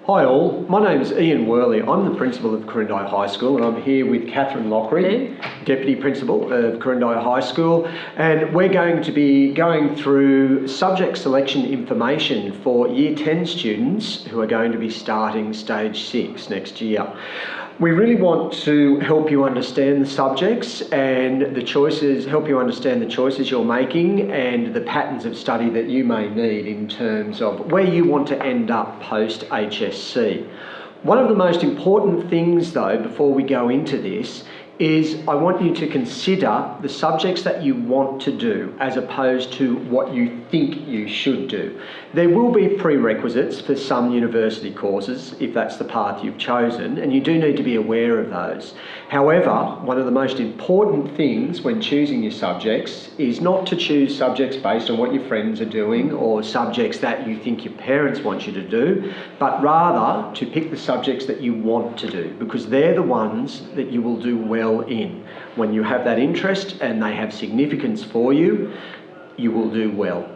Hi all, my name is Ian Worley. I'm the principal of Corindai High School and I'm here with Catherine Lockery, Deputy Principal of Corindai High School, and we're going to be going through subject selection information for Year 10 students who are going to be starting Stage 6 next year. We really want to help you understand the subjects and the choices, help you understand the choices you're making and the patterns of study that you may need in terms of where you want to end up post HSC. One of the most important things though, before we go into this, is I want you to consider the subjects that you want to do as opposed to what you think you should do. There will be prerequisites for some university courses if that's the path you've chosen, and you do need to be aware of those. However, one of the most important things when choosing your subjects is not to choose subjects based on what your friends are doing or subjects that you think your parents want you to do, but rather to pick the subjects that you want to do, because they're the ones that you will do well in. When you have that interest and they have significance for you, you will do well.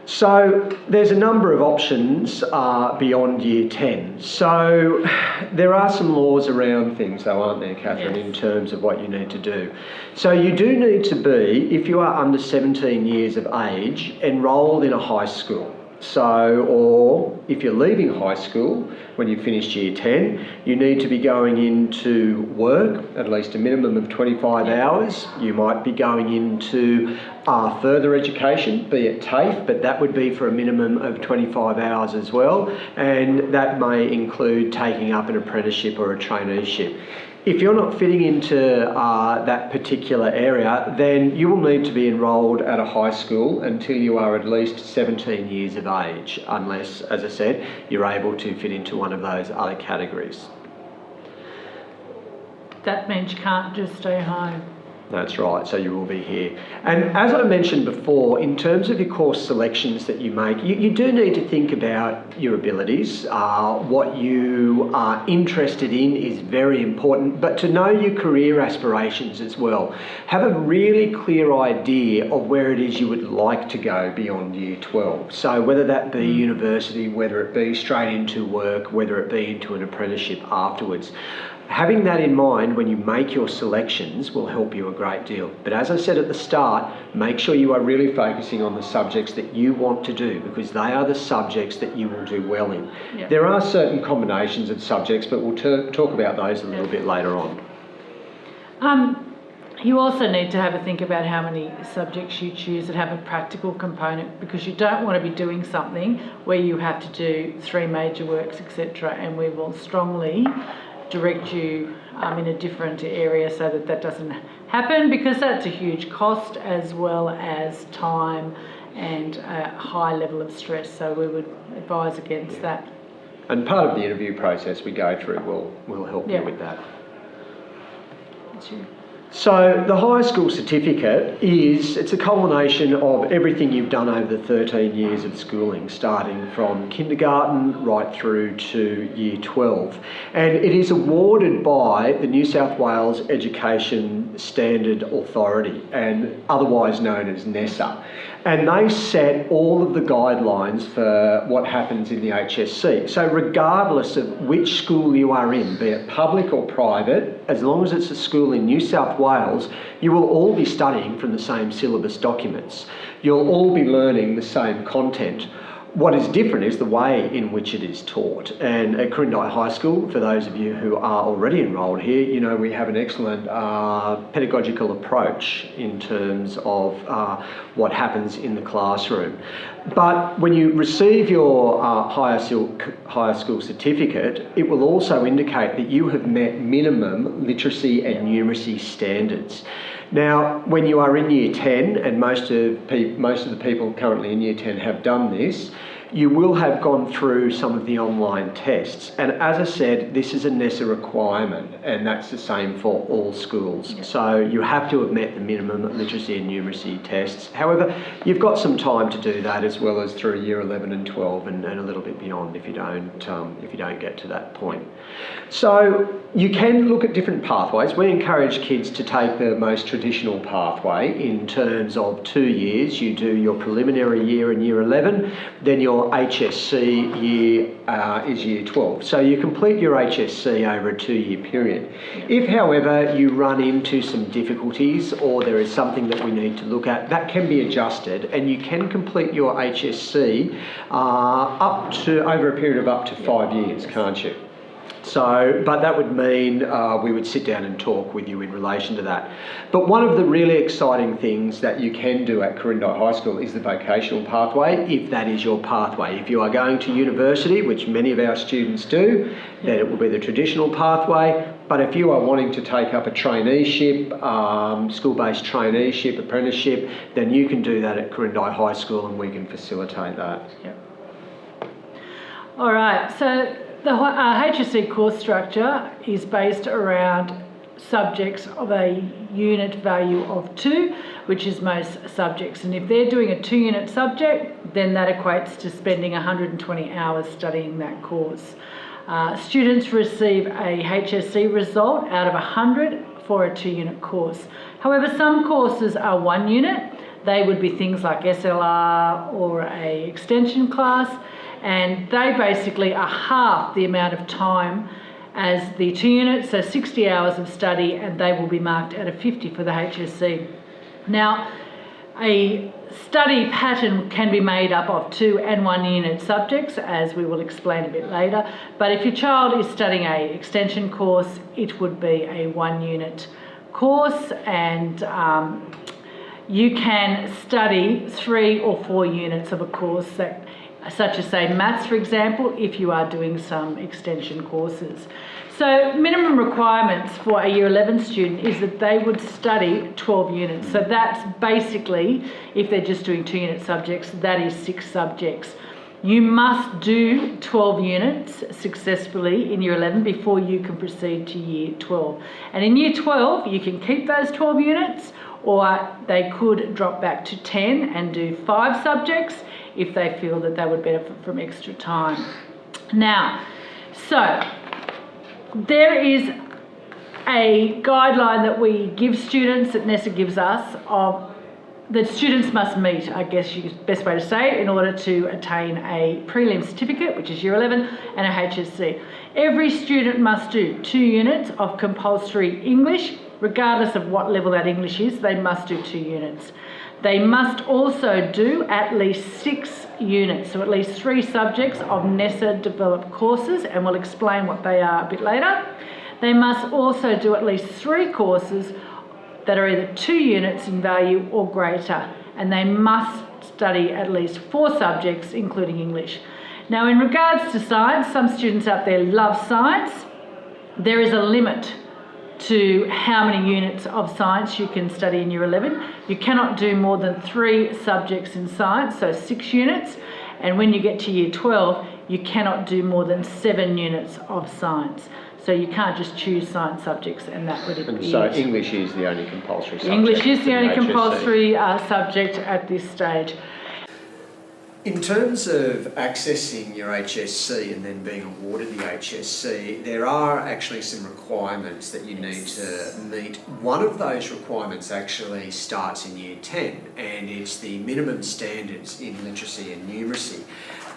So there's a number of options beyond Year 10. So there are some laws around things though, aren't there, Catherine, in terms of what you need to do. So you do need to be, if you are under 17 years of age, enrolled in a high school. So, or if you're leaving high school when you finished Year 10, you need to be going into work at least a minimum of 25 hours. You might be going into further education, be it TAFE, but that would be for a minimum of 25 hours as well. And that may include taking up an apprenticeship or a traineeship. If you're not fitting into that particular area, then you will need to be enrolled at a high school until you are at least 17 years of age, unless, as I said, you're able to fit into one of those other categories. That means you can't just stay home. That's right, so you will be here. And as I mentioned before, in terms of your course selections that you make, you do need to think about your abilities. What you are interested in is very important, but to know your career aspirations as well. Have a really clear idea of where it is you would like to go beyond Year 12. So whether that be university, whether it be straight into work, whether it be into an apprenticeship afterwards. Having that in mind when you make your selections will help you a great deal. But as I said at the start, make sure you are really focusing on the subjects that you want to do, because they are the subjects that you will do well in. Yep. There are certain combinations of subjects, but we'll talk about those a little bit later on. You also need to have a think about how many subjects you choose that have a practical component, because you don't want to be doing something where you have to do 3 major works, etc. And we will strongly direct you in a different area so that that doesn't happen, because that's a huge cost as well as time and a high level of stress. So we would advise against that. And part of the interview process we go through will help you with that. That's you. So the high school certificate it's a culmination of everything you've done over the 13 years of schooling, starting from kindergarten right through to Year 12. And it is awarded by the New South Wales Education Standard Authority, and otherwise known as NESA. And they set all of the guidelines for what happens in the HSC. So regardless of which school you are in, be it public or private, as long as it's a school in New South Wales, you will all be studying from the same syllabus documents. You'll all be learning the same content. What is different is the way in which it is taught. And at Corindai High School, for those of you who are already enrolled here, you know we have an excellent pedagogical approach in terms of what happens in the classroom. But when you receive your higher school certificate, it will also indicate that you have met minimum literacy and numeracy standards. Now, when you are in Year 10, and most of the people currently in Year 10 have done this, you will have gone through some of the online tests. And as I said, this is a NESA requirement, and that's the same for all schools. Yep. So you have to have met the minimum literacy and numeracy tests. However, you've got some time to do that, as well as through Year 11 and 12 and a little bit beyond if you don't get to that point. So you can look at different pathways. We encourage kids to take the most traditional pathway in terms of 2 years. You do your preliminary year in Year 11, then your your HSC year is year 12. So you complete your HSC over a 2-year period. If, however, you run into some difficulties or there is something that we need to look at, that can be adjusted, and you can complete your HSC up to over a period of up to 5 years, can't you? So, but that would mean we would sit down and talk with you in relation to that. But one of the really exciting things that you can do at Quirindi High School is the vocational pathway, if that is your pathway. If you are going to university, which many of our students do, then it will be the traditional pathway. But if you are wanting to take up a traineeship, school-based traineeship, apprenticeship, then you can do that at Quirindi High School, and we can facilitate that. Yep. All right, so the HSC course structure is based around subjects of a unit value of 2, which is most subjects. And if they're doing a 2-unit subject, then that equates to spending 120 hours studying that course. Students receive a HSC result out of 100 for a 2-unit course. However, some courses are 1 unit. They would be things like SLR or a extension class, and they basically are half the amount of time as the 2 units, so 60 hours of study, and they will be marked at a 50 for the HSC. Now, a study pattern can be made up of 2 and 1 unit subjects, as we will explain a bit later, but if your child is studying an extension course, it would be a 1 unit course, and you can study 3 or 4 units of a course, that, such as say maths, for example, if you are doing some extension courses. So minimum requirements for a year 11 student is that they would study 12 units. So that's basically, if they're just doing 2-unit subjects, that is 6 subjects. You must do 12 units successfully in year 11 before you can proceed to year 12. And in year 12, you can keep those 12 units, or they could drop back to 10 and do 5 subjects if they feel that they would benefit from extra time. Now, so there is a guideline that we give students, that NESA gives us, of that students must meet, I guess is the best way to say it, in order to attain a prelim certificate, which is year 11, and a HSC. Every student must do 2 units of compulsory English, regardless of what level that English is. They must do 2 units. They must also do at least 6 units, so at least 3 subjects of NESA developed courses, and we'll explain what they are a bit later. They must also do at least 3 courses that are either 2 units in value or greater, and they must study at least 4 subjects, including English. Now, in regards to science, some students out there love science. There is a limit to how many units of science you can study in year 11. You cannot do more than 3 subjects in science, so 6 units. And when you get to year 12, you cannot do more than 7 units of science. So you can't just choose science subjects, and that would be And so English is the only compulsory subject. English is the only HSC. compulsory subject at this stage. In terms of accessing your HSC and then being awarded the HSC, there are actually some requirements that you need to meet. One of those requirements actually starts in year 10, and it's the minimum standards in literacy and numeracy.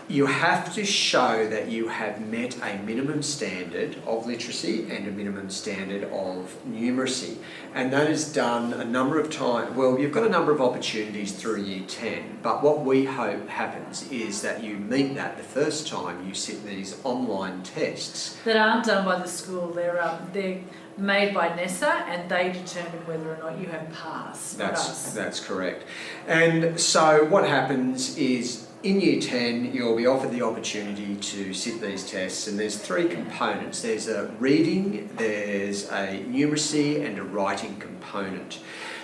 You have to show that you have met a minimum standard of literacy and a minimum standard of numeracy. And that is done a number of times. Well, you've got a number of opportunities through year 10, but what we hope happens is that you meet that the first time you sit these online tests. That aren't done by the school, they're made by NESA, and they determine whether or not you have passed. That's correct. And so what happens is, in year 10, you'll be offered the opportunity to sit these tests, and there's 3 components. There's a reading, there's a numeracy, and a writing component.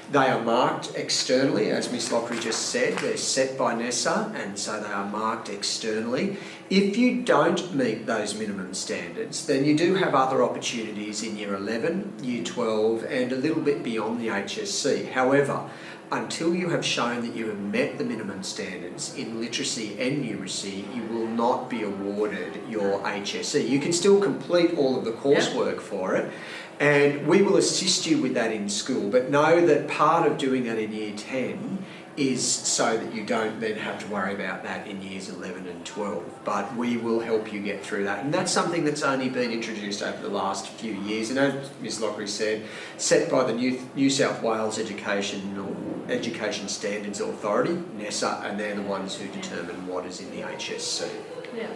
They are marked externally, as Ms Lockery just said. They're set by NESA, and so they are marked externally. If you don't meet those minimum standards, then you do have other opportunities in year 11, year 12, and a little bit beyond the HSC. However, until you have shown that you have met the minimum standards in literacy and numeracy, you will not be awarded your HSC. You can still complete all of the coursework for it, and we will assist you with that in school, but know that part of doing that in year 10 is so that you don't then have to worry about that in years 11 and 12. But we will help you get through that. And that's something that's only been introduced over the last few years. And as Ms Lockery said, set by the New South Wales Education Standards Authority, NESA, and they're the ones who determine what is in the HSC. Yeah.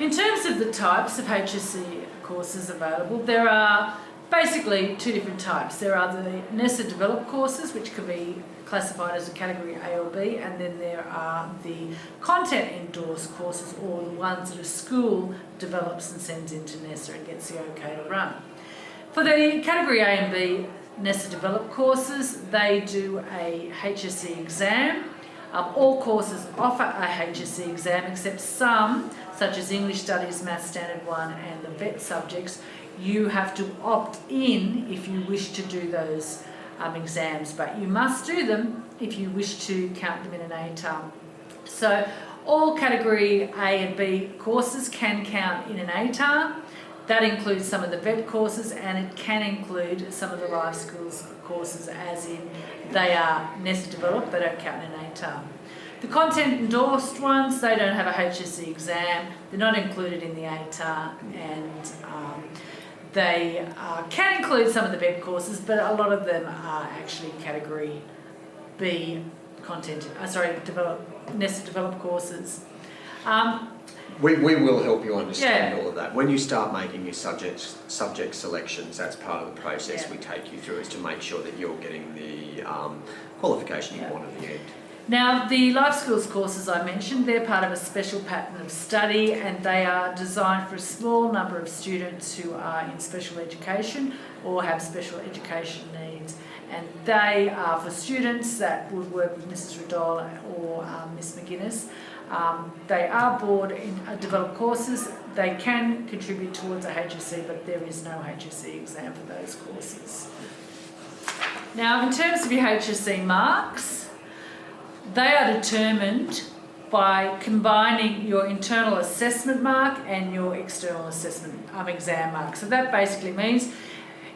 In terms of the types of HSC courses available, there are basically two different types. There are the NESA developed courses, which can be classified as a category A or B, and then there are the content endorsed courses, or the ones that a school develops and sends into NESA and gets the okay to run. For the category A and B NESA developed courses, they do a HSC exam. All courses offer a HSC exam except some, such as English Studies, Maths Standard 1 and the VET subjects. You have to opt in if you wish to do those exams, but you must do them if you wish to count them in an ATAR. So all category A and B courses can count in an ATAR. That includes some of the VET courses, and it can include some of the life skills courses, as in they are NESA developed, they don't count in an ATAR. The content endorsed ones, they don't have a HSC exam, they're not included in the ATAR, and they can include some of the VET courses, but a lot of them are actually category B content, NESA developed courses. We will help you understand all of that. When you start making your subject selections, that's part of the process we take you through, is to make sure that you're getting the qualification you want at the end. Now, the life skills courses I mentioned, they're part of a special pattern of study, and they are designed for a small number of students who are in special education or have special education needs. And they are for students that would work with Mrs Riddell or Miss McGuinness. They are board in developed courses. They can contribute towards a HSC, but there is no HSC exam for those courses. Now, in terms of your HSC marks, they are determined by combining your internal assessment mark and your external assessment exam mark. So that basically means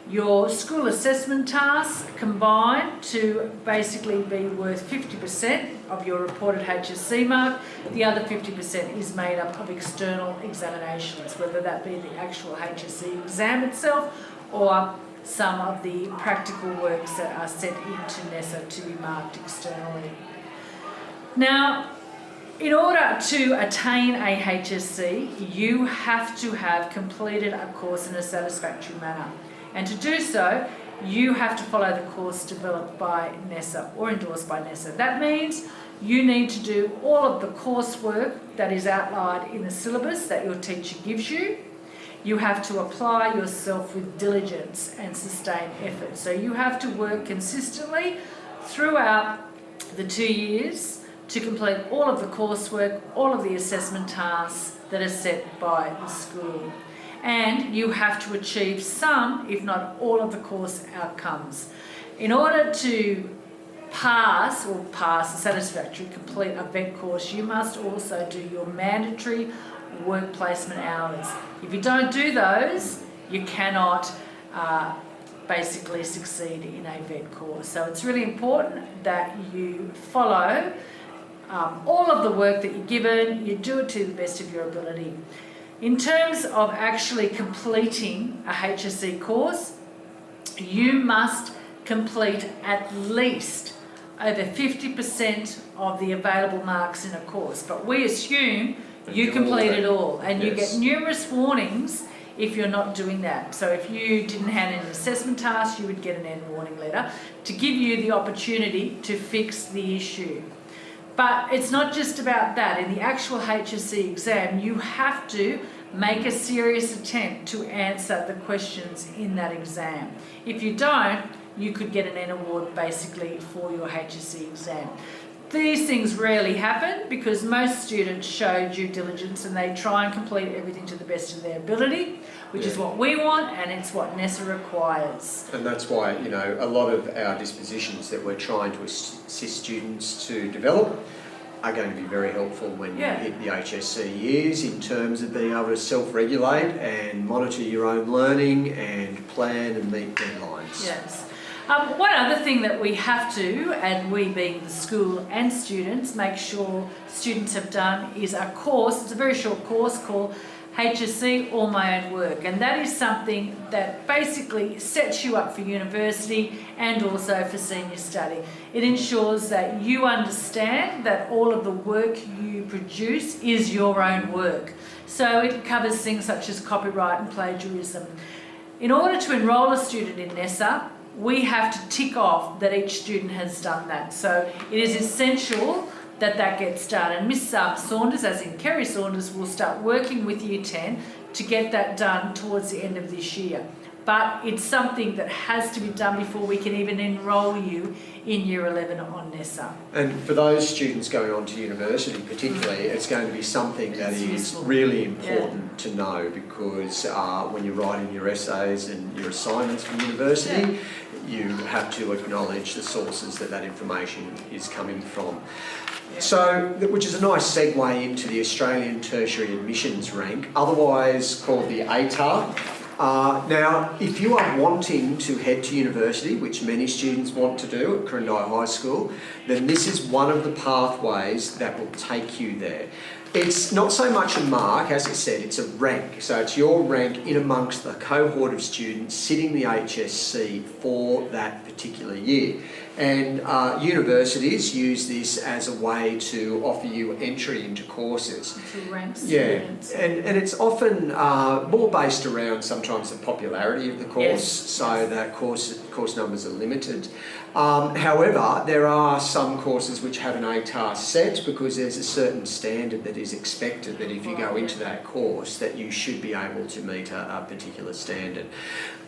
your school assessment tasks combine to basically be worth 50% of your reported HSC mark. The other 50% is made up of external examinations, whether that be the actual HSC exam itself or some of the practical works that are sent into NESA to be marked externally. Now, in order to attain a HSC, you have to have completed a course in a satisfactory manner. And to do so, you have to follow the course developed by NESA or endorsed by NESA. That means you need to do all of the coursework that is outlined in the syllabus that your teacher gives you. You have to apply yourself with diligence and sustained effort. So you have to work consistently throughout the 2 years to complete all of the coursework, all of the assessment tasks that are set by the school. And you have to achieve some, if not all, of the course outcomes. In order to pass a satisfactory, complete a VET course, you must also do your mandatory work placement hours. If you don't do those, you cannot basically succeed in a VET course. So it's really important that you follow all of the work that you're given, you do it to the best of your ability. In terms of actually completing a HSC course, you must complete at least over 50% of the available marks in a course. But we assume you complete it all, and you get numerous warnings if you're not doing that. So if you didn't hand in an assessment task, you would get an end warning letter to give you the opportunity to fix the issue. But it's not just about that. In the actual HSC exam, you have to make a serious attempt to answer the questions in that exam. If you don't, you could get an N award basically for your HSC exam. These things rarely happen because most students show due diligence and they try and complete everything to the best of their ability, which is what we want, and it's what NESA requires. And that's why, a lot of our dispositions that we're trying to assist students to develop are going to be very helpful when you hit the HSC years, in terms of being able to self-regulate and monitor your own learning and plan and meet deadlines. Yes. One other thing that we have to, and we being the school and students, make sure students have done is a course. It's a very short course called HSC or My Own Work, and that is something that basically sets you up for university and also for senior study. It ensures that you understand that all of the work you produce is your own work. So it covers things such as copyright and plagiarism. In order to enrol a student in NESA, we have to tick off that each student has done that. So it is essential that that gets done. And Miss Saunders, as in Kerry Saunders, will start working with Year 10 to get that done towards the end of this year. But it's something that has to be done before we can even enrol you in Year 11 on NESA. And for those students going on to university particularly, it's going to be something that is useful. really important to know, because when you're writing your essays and your assignments for university, you have to acknowledge the sources that that information is coming from. So, which is a nice segue into the Australian Tertiary Admissions Rank, otherwise called the ATAR. Now, if you are wanting to head to university, which many students want to do at Quirindi High School, then this is one of the pathways that will take you there. It's not so much a mark, as I said, it's a rank. So it's your rank in amongst the cohort of students sitting the HSC for that particular year. And universities use this as a way to offer you entry into courses. To rank students. Yeah, and it's often more based around sometimes the popularity of the course, so that course numbers are limited. However, there are some courses which have an ATAR set, because there's a certain standard that is expected that if you go into that course that you should be able to meet a particular standard.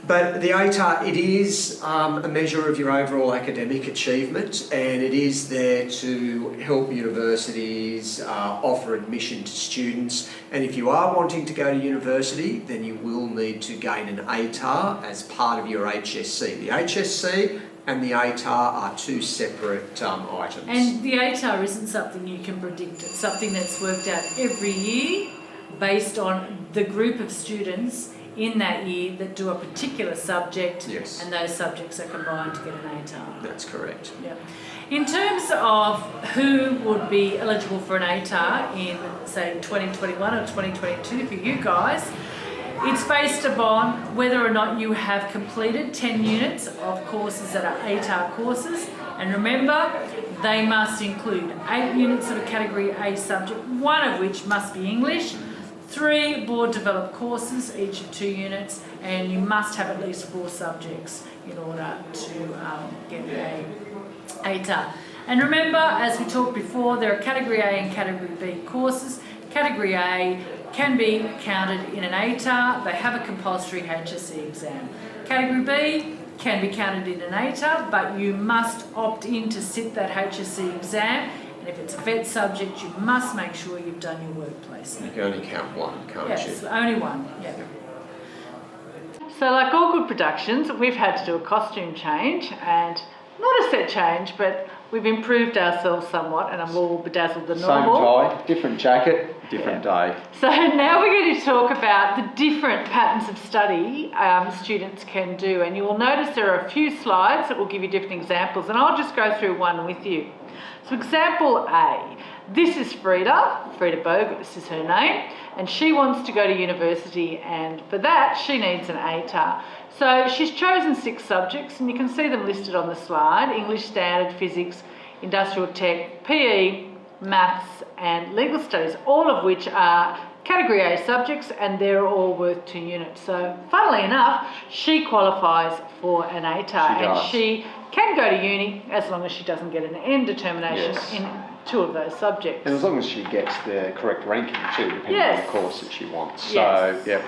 But the ATAR, it is a measure of your overall academic achievement, and it is there to help universities offer admission to students. And if you are wanting to go to university, then you will need to gain an ATAR as part of your HSC. The HSC and the ATAR are two separate items. And the ATAR isn't something you can predict. It's something that's worked out every year based on the group of students in that year that do a particular subject, Yes. and those subjects are combined to get an ATAR. That's correct. Yeah. In terms of who would be eligible for an ATAR in, say, 2021 or 2022 for you guys, it's based upon whether or not you have completed 10 units of courses that are ATAR courses. And remember, they must include 8 units of a Category A subject, one of which must be English, 3 board-developed courses, each of 2 units, and you must have at least 4 subjects in order to get a ATAR. And remember, as we talked before, there are Category A and Category B courses. Category A can be counted in an ATAR. They have a compulsory HSC exam. Category B can be counted in an ATAR, but you must opt in to sit that HSC exam. And if it's a vet subject, you must make sure you've done your work placement. You can only count one, can't you? Yes, only one, yeah. So like all good productions, we've had to do a costume change, and not a set change, but we've improved ourselves somewhat, and I'm all bedazzled than normal. Same tie, different jacket, different day. So now we're going to talk about the different patterns of study students can do, and you will notice there are a few slides that will give you different examples, and I'll just go through one with you. So example A, this is Frida Bogus is her name, and she wants to go to university, and for that she needs an ATAR. So she's chosen 6 subjects, and you can see them listed on the slide: English Standard, Physics, Industrial Tech, PE, Maths and Legal Studies, all of which are Category A subjects, and they're all worth 2 units. So funnily enough, she qualifies for an ATAR, and she can go to uni as long as she doesn't get an N determination in 2 of those subjects. And as long as she gets the correct ranking too, depending on the course that she wants. So, yep.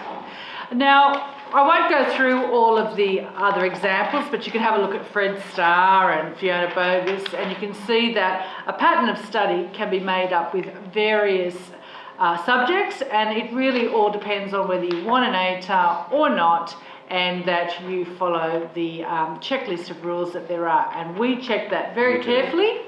Now, I won't go through all of the other examples, but you can have a look at Fred Starr and Fiona Bogus, and you can see that a pattern of study can be made up with various subjects, and it really all depends on whether you want an ATAR or not, and that you follow the checklist of rules that there are. And we check that very carefully.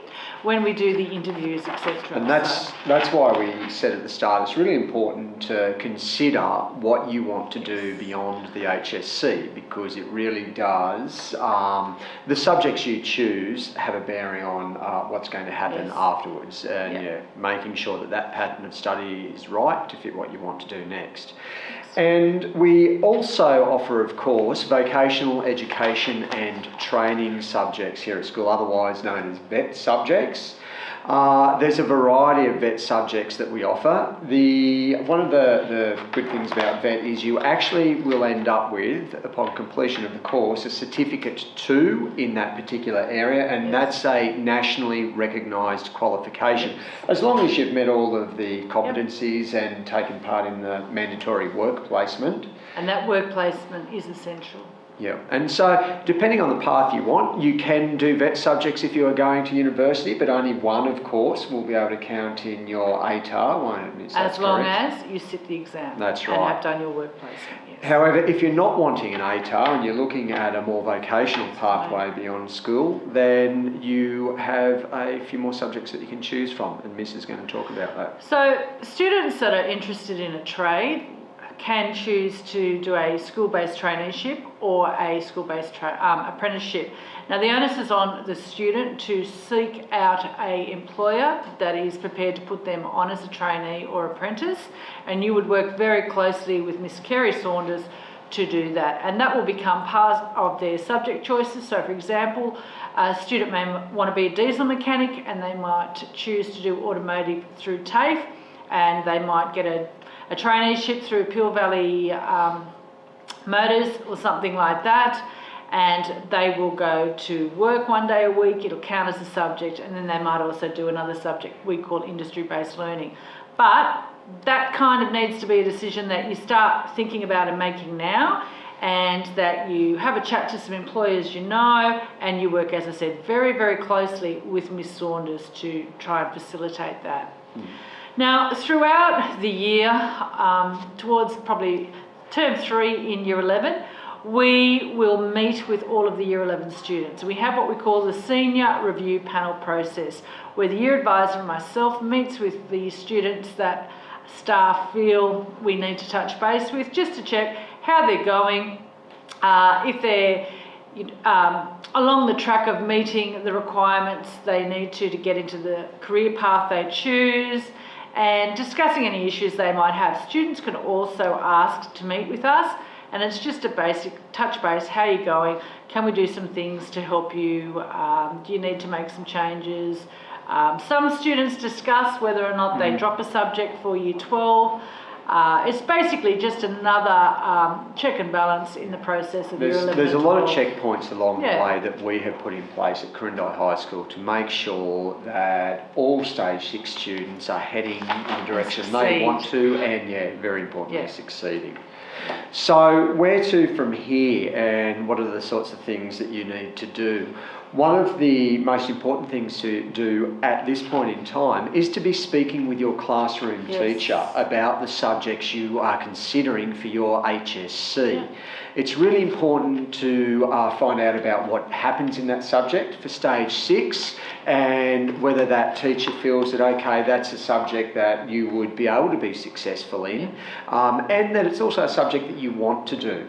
when we do the interviews, etc. And that's why we said at the start, it's really important to consider what you want to do beyond the HSC, because it really does, the subjects you choose have a bearing on what's going to happen afterwards, and making sure that that pattern of study is right to fit what you want to do next. And we also offer, of course, vocational education and training subjects here at school, otherwise known as VET subjects. There's a variety of VET subjects that we offer. One of the good things about VET is you actually will end up with, upon completion of the course, a certificate 2 in that particular area, and that's a nationally recognised qualification, as long as you've met all of the competencies and taken part in the mandatory work placement. And that work placement is essential. Yeah, and so depending on the path you want, you can do VET subjects if you are going to university, but only one, of course, will be able to count in your ATAR, won't it? As long as you sit the exam. That's right. And have done your work placement, yes. However, if you're not wanting an ATAR and you're looking at a more vocational pathway beyond school, then you have a few more subjects that you can choose from, and Miss is going to talk about that. So students that are interested in a trade can choose to do a school-based traineeship or a school-based apprenticeship. Now the onus is on the student to seek out an employer that is prepared to put them on as a trainee or apprentice, and you would work very closely with Miss Kerry Saunders to do that, and that will become part of their subject choices. So for example, a student may want to be a diesel mechanic and they might choose to do automotive through TAFE, and they might get a traineeship through Peel Valley Motors or something like that, and they will go to work one day a week. It'll count as a subject, and then they might also do another subject we call industry-based learning. But that kind of needs to be a decision that you start thinking about and making now, and that you have a chat to some employers you know, and you work, as I said, very, very closely with Miss Saunders to try and facilitate that. Now, throughout the year, towards probably term 3 in Year 11, we will meet with all of the Year 11 students. We have what we call the Senior Review Panel process, where the Year Advisor and myself meets with the students that staff feel we need to touch base with, just to check how they're going, if they're along the track of meeting the requirements they need to get into the career path they choose, and discussing any issues they might have. Students can also ask to meet with us, and it's just a basic touch base. How are you going? Can we do some things to help you? Do you need to make some changes? Some students discuss whether or not they drop a subject for Year 12. It's basically just another check and balance in the process of Year 11 There's a and lot of 12. checkpoints along the way that we have put in place at Quirindi High School to make sure that all Stage 6 students are heading in the direction they want to, and very importantly, succeeding. So where to from here, and what are the sorts of things that you need to do? One of the most important things to do at this point in time is to be speaking with your classroom teacher about the subjects you are considering for your HSC. It's really important to find out about what happens in that subject for Stage 6, and whether that teacher feels that, okay, that's a subject that you would be able to be successful in, and that it's also a subject that you want to do.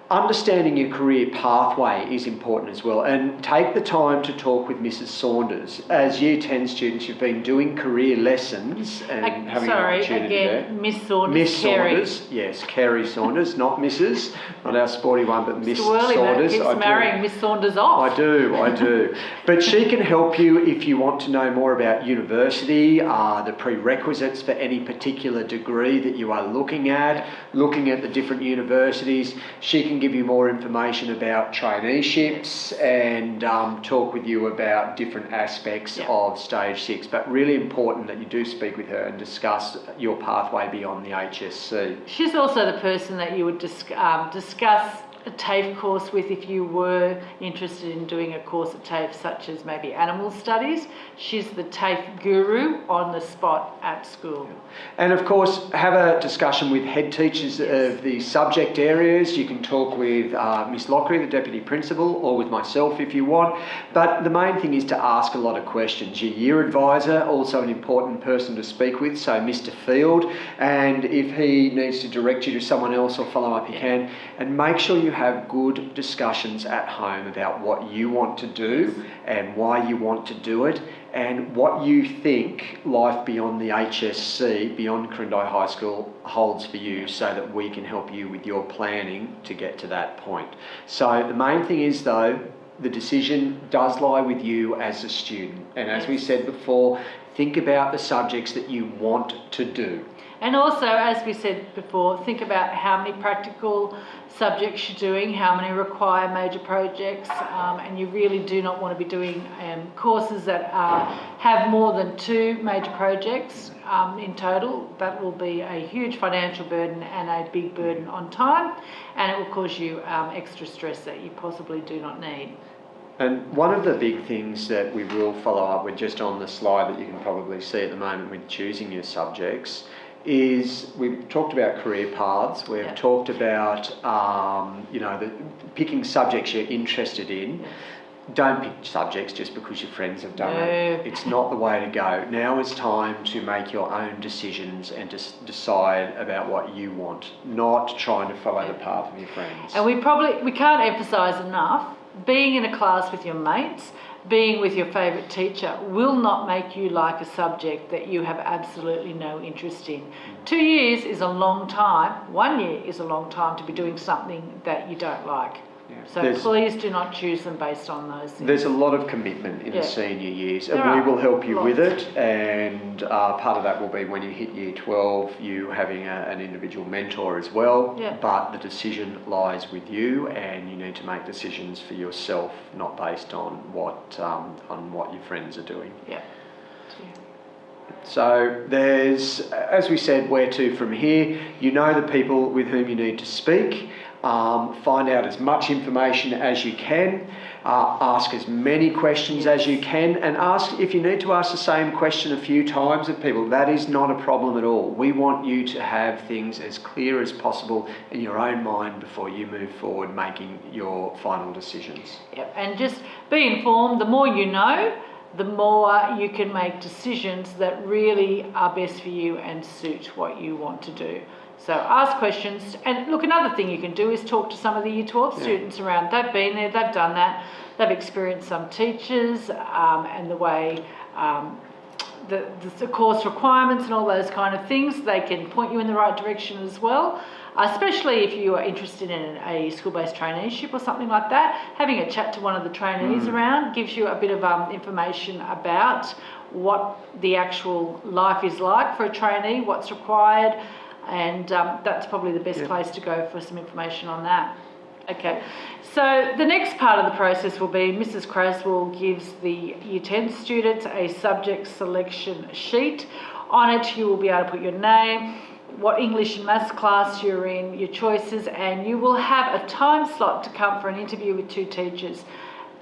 Understanding your career pathway is important as well, and take the time to talk with Mrs. Saunders. As Year 10 students, you've been doing career lessons and having an opportunity there. Miss Saunders. Miss Kerry. Saunders, yes, Kerry Saunders, not Mrs. Not our sporty one, but Miss Saunders. Saunders. Keeps marrying Miss Saunders off. I do. But she can help you if you want to know more about university, the prerequisites for any particular degree that you are looking at the different universities. She can give you more information about traineeships and talk with you about different aspects of Stage 6. But really important that you do speak with her and discuss your pathway beyond the HSC. She's also the person that you would discuss a TAFE course with if you were interested in doing a course at TAFE, such as maybe animal studies. She's the TAFE guru on the spot at school. And of course, have a discussion with head teachers of the subject areas. You can talk with Miss Lockery, the Deputy Principal, or with myself if you want. But the main thing is to ask a lot of questions. Your year advisor, also an important person to speak with, so Mr. Field. And if he needs to direct you to someone else or follow up, you can. And make sure you have good discussions at home about what you want to do and why you want to do it, and what you think life beyond the HSC, beyond Quirindi High School, holds for you, so that we can help you with your planning to get to that point. So the main thing is, though, the decision does lie with you as a student. And as we said before, think about the subjects that you want to do. And also, as we said before, think about how many practical subjects you're doing, how many require major projects, and you really do not want to be doing courses that have more than 2 major projects in total. That will be a huge financial burden and a big burden on time, and it will cause you extra stress that you possibly do not need. And one of the big things that we will follow up with, just on the slide that you can probably see at the moment with choosing your subjects, is we've talked about career paths. We've talked about, picking subjects you're interested in. Don't pick subjects just because your friends have done it. It's not the way to go. Now is time to make your own decisions and to decide about what you want, not trying to follow the path of your friends. And we can't emphasise enough, being in a class with your mates, being with your favourite teacher will not make you like a subject that you have absolutely no interest in. 2 years is a long time. 1 year is a long time to be doing something that you don't like. So please do not choose them based on those things. There's a lot of commitment in the senior years, and we will help you with it. And part of that will be when you hit year 12, you having an individual mentor as well. But the decision lies with you, and you need to make decisions for yourself, not based on what your friends are doing. So there's, as we said, where to from here. You know the people with whom you need to speak. Find out as much information as you can, ask as many questions as you can, and ask if you need to ask the same question a few times of people. That is not a problem at all. We want you to have things as clear as possible in your own mind before you move forward making your final decisions. And just be informed. The more you know, the more you can make decisions that really are best for you and suit what you want to do. So ask questions, and look, another thing you can do is talk to some of the Year 12 students around. They've been there, they've done that, they've experienced some teachers and the way the course requirements and all those kind of things. They can point you in the right direction as well, especially if you are interested in a school-based traineeship or something like that. Having a chat to one of the trainees around gives you a bit of information about what the actual life is like for a trainee, what's required, and that's probably the best place to go for some information on that. Okay, so the next part of the process will be Mrs. Craswell gives the Year 10 students a subject selection sheet. On it you will be able to put your name, what English and Maths class you're in, your choices, and you will have a time slot to come for an interview with 2 teachers.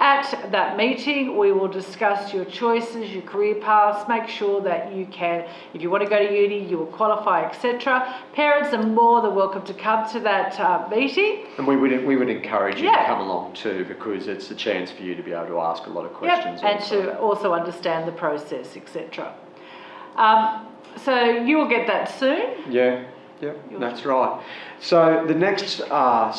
At that meeting, we will discuss your choices, your career paths, make sure that you can, if you want to go to uni, you will qualify, etc. Parents are more than welcome to come to that meeting. And we would encourage you to come along too, because it's a chance for you to be able to ask a lot of questions. And to also understand the process, etc. So you will get that soon. That's right. So the next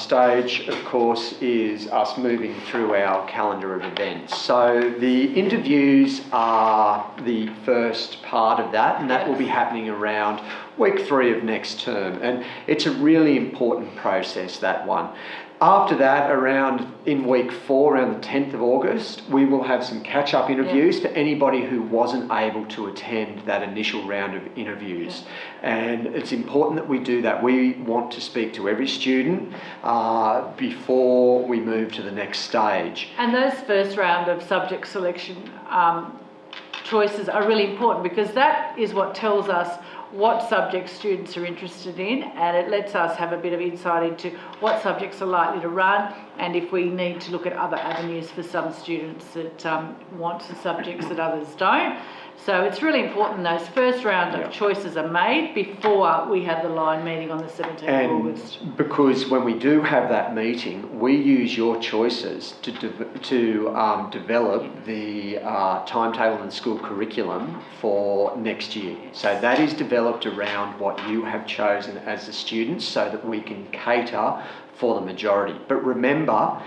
stage, of course, is us moving through our calendar of events. So the interviews are the first part of that, and that will be happening around week 3 of next term. And it's a really important process, that one. After that, around in week 4, around the 10th of August, we will have some catch-up interviews for anybody who wasn't able to attend that initial round of interviews. And it's important that we do that. We want to speak to every student before we move to the next stage. And those first round of subject selection choices are really important, because that is what tells us what subjects students are interested in, and it lets us have a bit of insight into what subjects are likely to run, and if we need to look at other avenues for some students that want some subjects that others don't. So it's really important those first round of choices are made before we have the line meeting on the 17th of August. Because when we do have that meeting, we use your choices to develop the timetable and school curriculum for next year. So that is developed around what you have chosen as the students, so that we can cater for the majority. But remember,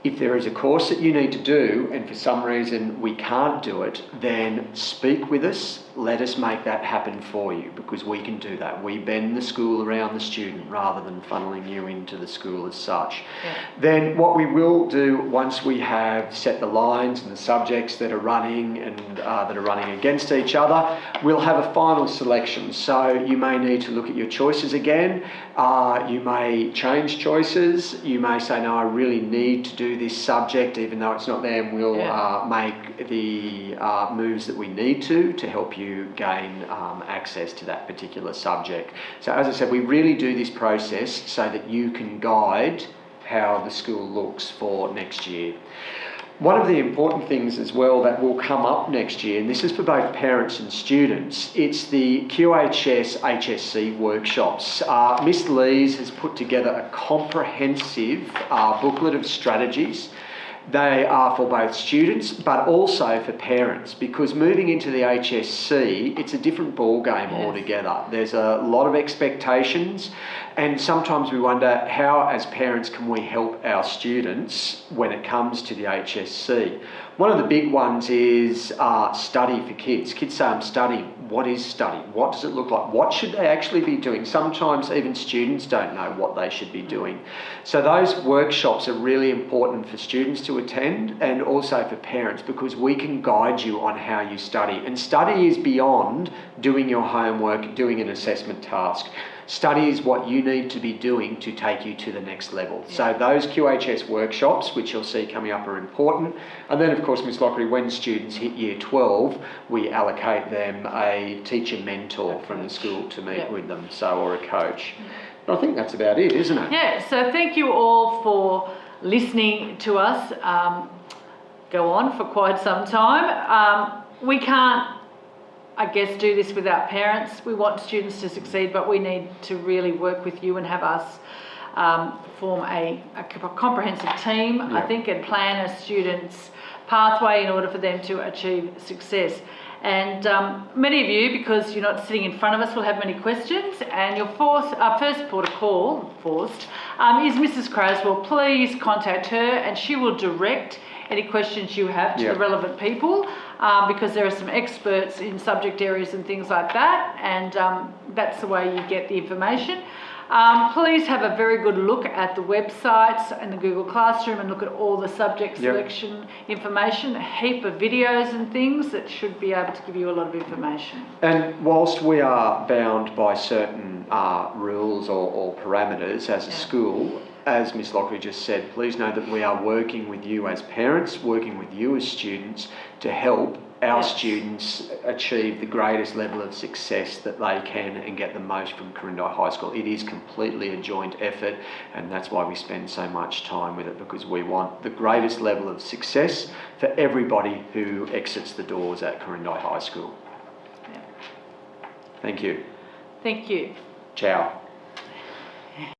if there is a course that you need to do and for some reason we can't do it, then speak with us. Let us make that happen for you, because we can do that. We bend the school around the student rather than funneling you into the school as such. Yeah. Then what we will do, once we have set the lines and the subjects that are running and that are running against each other, we'll have a final selection. So you may need to look at your choices again. You may change choices. You may say, no, I really need to do this subject even though it's not there, and we'll make the moves that we need to help you gain access to that particular subject. So as I said, we really do this process so that you can guide how the school looks for next year. One of the important things as well that will come up next year, and this is for both parents and students, it's the QHS HSC workshops. Miss Lees has put together a comprehensive booklet of strategies. They are for both students but also for parents, because moving into the HSC, it's a different ball game altogether. There's a lot of expectations, and sometimes we wonder how as parents can we help our students when it comes to the HSC. One of the big ones is study for kids. Kids say, I'm studying. What is study? What does it look like? What should they actually be doing? Sometimes even students don't know what they should be doing. So those workshops are really important for students to attend, and also for parents, because we can guide you on how you study. And study is beyond doing your homework, doing an assessment task. Study is what you need to be doing to take you to the next level. So those QHS workshops, which you'll see coming up, are important. And then, of course, Ms. Lockery, when students hit year 12, we allocate them a teacher mentor from the school to meet with them, or a coach. And I think that's about it, isn't it? Yeah, so thank you all for listening to us go on for quite some time. We can't, I guess, do this without parents. We want students to succeed, but we need to really work with you and have us form a comprehensive team, I think, and plan a student's pathway in order for them to achieve success. And many of you, because you're not sitting in front of us, will have many questions, and your first port of call, is Mrs. Craswell. Please contact her and she will direct any questions you have to the relevant people, because there are some experts in subject areas and things like that, and that's the way you get the information. Please have a very good look at the websites and the Google Classroom and look at all the subject selection information, a heap of videos and things that should be able to give you a lot of information. And whilst we are bound by certain rules or parameters as a school, as Ms. Lockery just said, please know that we are working with you as parents, working with you as students to help our students achieve the greatest level of success that they can and get the most from Quirindi High School. It is completely a joint effort, and that's why we spend so much time with it, because we want the greatest level of success for everybody who exits the doors at Quirindi High School. Thank you. Thank you. Ciao.